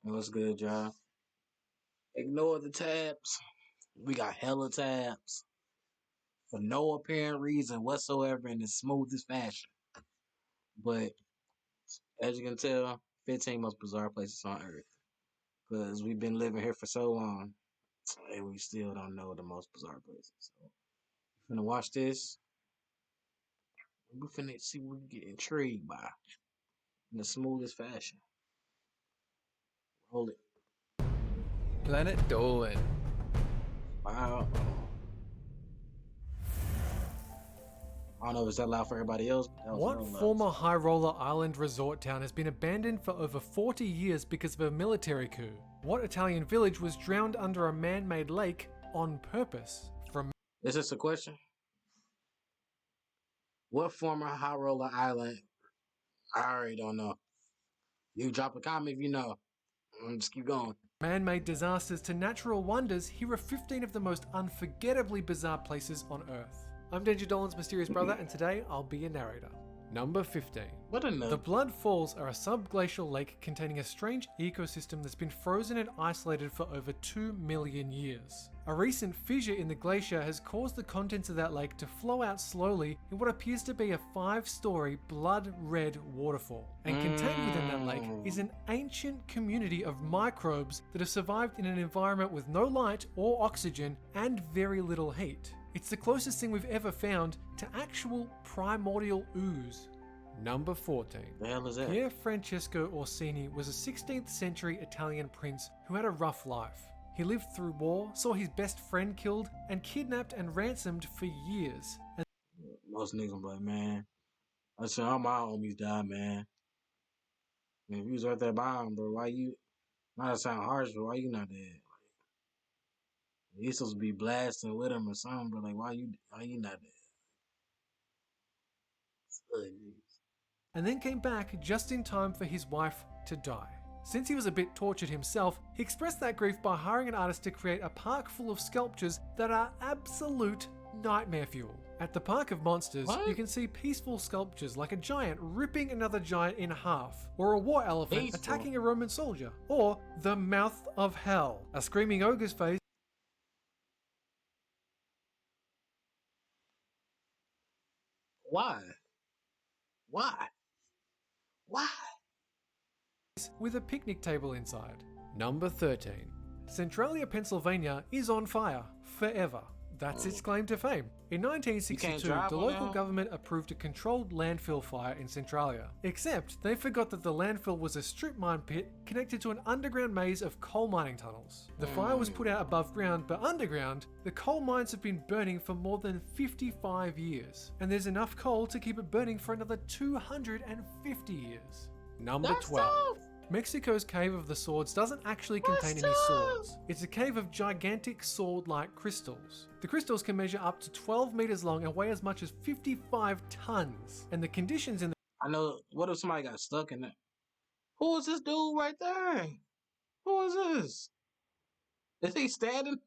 What's good, y'all? Ignore the tabs. We got hella tabs for no apparent reason whatsoever in the smoothest fashion. But as you can tell, 15 most bizarre places on earth. Because we've been living here for so long and we still don't know the most bizarre places. So, we're finna watch this. We're finna see what we get intrigued by in the smoothest fashion. Roll it. Planet Dolan. Wow. I don't know if it's that loud for everybody else. But that was What real loud. former High Roller Island resort town has been abandoned for over 40 years because of a military coup? What Italian village was drowned under a man-made lake on purpose? From Is this a question? What former High Roller Island? I already don't know. You drop a comment if you know. Just keep going. man-made disasters to natural wonders, here are 15 of the most unforgettably bizarre places on Earth. I'm Danger Dolan's mysterious brother, and today I'll be your narrator. Number 15. What a The Blood Falls are a subglacial lake containing a strange ecosystem that's been frozen and isolated for over 2 million years. A recent fissure in the glacier has caused the contents of that lake to flow out slowly in what appears to be a 5-story blood-red waterfall. And contained within that lake is an ancient community of microbes that have survived in an environment with no light or oxygen and very little heat. It's the closest thing we've ever found to actual primordial ooze. Number 14. The hell is that? Pier Francesco Orsini was a 16th century Italian prince who had a rough life. He lived through war, saw his best friend killed, and kidnapped and ransomed for years. And Most niggas be like, man, I said all my homies died, man. Man, if you was right there by him, bro, why you? Not to sound harsh, but why you not dead? Like, you supposed to be blasting with him or something, but like, why you not dead? and then came back just in time for his wife to die. Since he was a bit tortured himself, he expressed that grief by hiring an artist to create a park full of sculptures that are absolute nightmare fuel. At the Park of Monsters, What? you can see peaceful sculptures like a giant ripping another giant in half, or a war elephant Peaceful? attacking a Roman soldier, or the Mouth of Hell, a screaming ogre's face Why? Why? Why? with a picnic table inside. Number 13. Centralia, Pennsylvania is on fire forever. That's its claim to fame. In 1962, drive the on local now? government approved a controlled landfill fire in Centralia. Except they forgot that the landfill was a strip mine pit connected to an underground maze of coal mining tunnels. The fire was put out above ground, but underground, the coal mines have been burning for more than 55 years. And there's enough coal to keep it burning for another 250 years. Number That's 12. tough. Mexico's Cave of the Swords doesn't actually contain any swords. It's a cave of gigantic sword-like crystals. The crystals can measure up to 12 meters long and weigh as much as 55 tons. And the conditions in I know. What if somebody got stuck in it? Who is this dude right there? Who is this? Is he standing?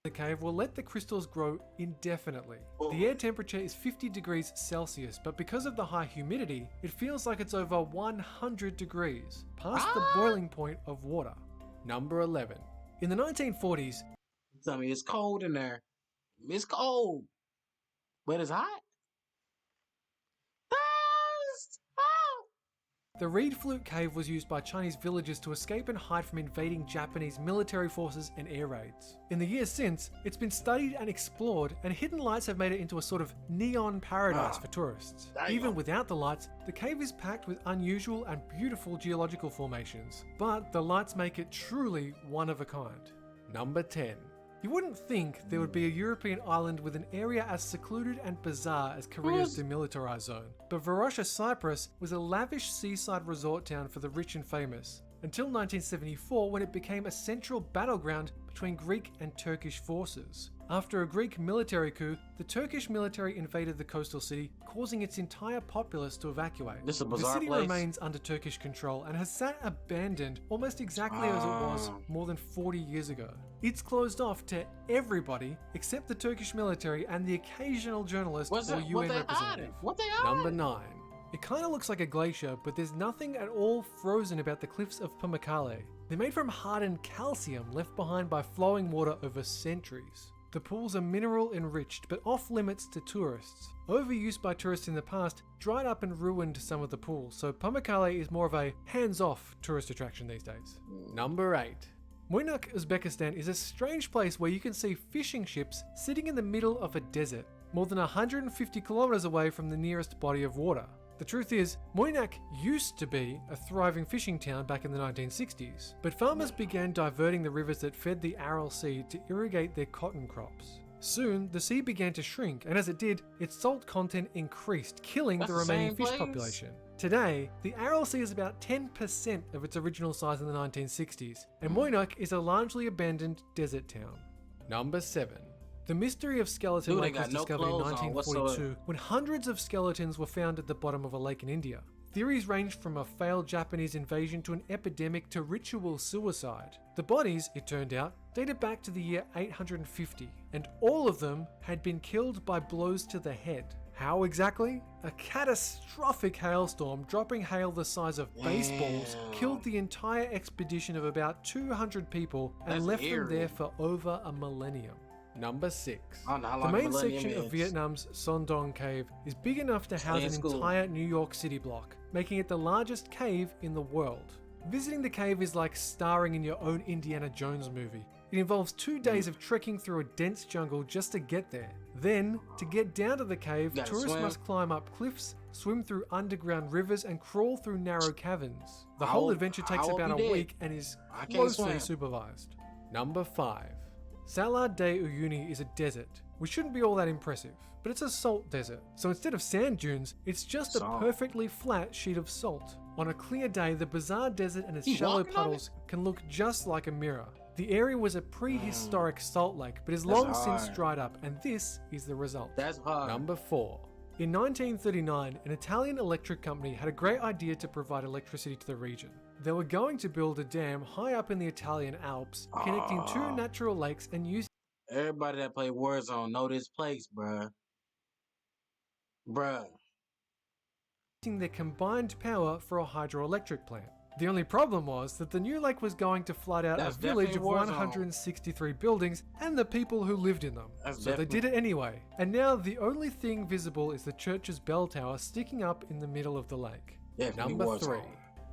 the cave will let the crystals grow indefinitely. Oh. The air temperature is 50 degrees Celsius, but because of the high humidity, it feels like it's over 100 degrees, past the boiling point of water. Number 11. In the 1940s, Tell me it's cold in there. It's cold, but it's hot. It's hot. the Reed Flute Cave was used by Chinese villagers to escape and hide from invading Japanese military forces and air raids. In the years since, it's been studied and explored, and hidden lights have made it into a sort of neon paradise for tourists. Damn. Even without the lights, the cave is packed with unusual and beautiful geological formations, but the lights make it truly one of a kind. Number 10. You wouldn't think there would be a European island with an area as secluded and bizarre as Korea's demilitarized zone, but Varosha, Cyprus was a lavish seaside resort town for the rich and famous, until 1974 when it became a central battleground between Greek and Turkish forces. After a Greek military coup, the Turkish military invaded the coastal city, causing its entire populace to evacuate. This is a The bizarre city place. remains under Turkish control and has sat abandoned almost exactly as it was more than 40 years ago. It's closed off to everybody except the Turkish military and the occasional journalist or UN representative. What they hiding? Number 9. It kind of looks like a glacier, but there's nothing at all frozen about the cliffs of Pamukkale. They're made from hardened calcium left behind by flowing water over centuries. The pools are mineral enriched, but off limits to tourists. Overuse by tourists in the past dried up and ruined some of the pools, so Pamukkale is more of a hands-off tourist attraction these days. Number 8. Moynak, Uzbekistan is a strange place where you can see fishing ships sitting in the middle of a desert, more than 150 kilometers away from the nearest body of water. The truth is, Moynak used to be a thriving fishing town back in the 1960s, but farmers began diverting the rivers that fed the Aral Sea to irrigate their cotton crops. Soon, the sea began to shrink, and as it did, its salt content increased, killing the remaining fish population. Today, the Aral Sea is about 10% of its original size in the 1960s, and Moynak is a largely abandoned desert town. Number 7. The mystery of Skeleton Lake was discovered in 1942 when hundreds of skeletons were found at the bottom of a lake in India. Theories ranged from a failed Japanese invasion to an epidemic to ritual suicide. The bodies, it turned out, dated back to the year 850, and all of them had been killed by blows to the head. How exactly? A catastrophic hailstorm dropping hail the size of baseballs killed the entire expedition of about 200 people and left them there for over a millennium. Number 6. The main section of Vietnam's Son Doong Cave is big enough to house an entire New York City block, making it the largest cave in the world. Visiting the cave is like starring in your own Indiana Jones movie. It involves 2 days of trekking through a dense jungle just to get there. Then, to get down to the cave, tourists must climb up cliffs, swim through underground rivers, and crawl through narrow caverns. The whole adventure takes about a week and is closely supervised. Number 5. Salar de Uyuni is a desert, which shouldn't be all that impressive, but it's a salt desert. So instead of sand dunes, it's just a perfectly flat sheet of salt. On a clear day, the bizarre desert and its shallow puddles can look just like a mirror. The area was a prehistoric salt lake, but is long since dried up, and this is the result. That's hard. Number 4. In 1939, an Italian electric company had a great idea to provide electricity to the region. They were going to build a dam high up in the Italian Alps, connecting 2 natural lakes and using... Everybody that play Warzone know this place, bruh. ...their combined power for a hydroelectric plant. The only problem was that the new lake was going to flood out a village of 163 buildings and the people who lived in them. So they did it anyway. And now the only thing visible is the church's bell tower sticking up in the middle of the lake. Number 3.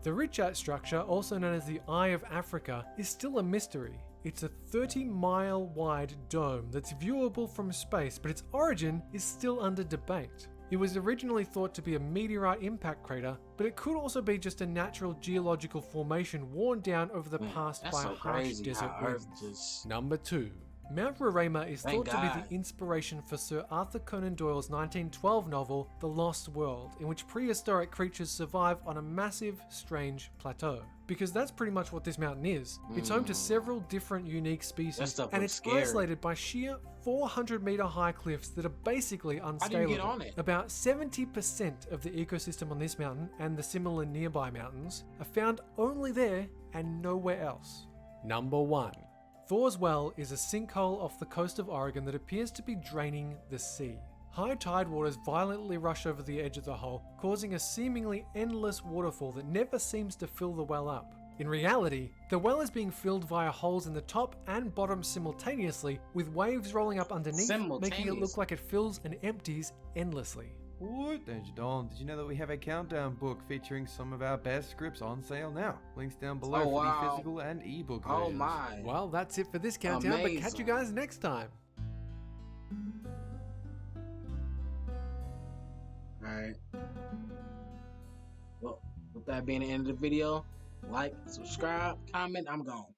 The Richat structure, also known as the Eye of Africa, is still a mystery. It's a 30-mile wide dome that's viewable from space, but its origin is still under debate. It was originally thought to be a meteorite impact crater, but it could also be just a natural geological formation worn down over the past by harsh desert winds. Number 2. Mount Roraima is thought to be the inspiration for Sir Arthur Conan Doyle's 1912 novel, The Lost World, in which prehistoric creatures survive on a massive, strange plateau. Because that's pretty much what this mountain is. It's home to several different unique species, and it's isolated by sheer 400-meter high cliffs that are basically unscalable. About 70% of the ecosystem on this mountain and the similar nearby mountains are found only there and nowhere else. Number 1. Thor's Well is a sinkhole off the coast of Oregon that appears to be draining the sea. High tide waters violently rush over the edge of the hole, causing a seemingly endless waterfall that never seems to fill the well up. In reality, the well is being filled via holes in the top and bottom simultaneously, with waves rolling up underneath, making it look like it fills and empties endlessly. What? Did you know that we have a countdown book featuring some of our best scripts on sale now? Links down below for the physical and ebook versions. Oh my. Well, that's it for this countdown, but catch you guys next time. Alright. Well, with that being the end of the video, like, subscribe, comment, I'm gone.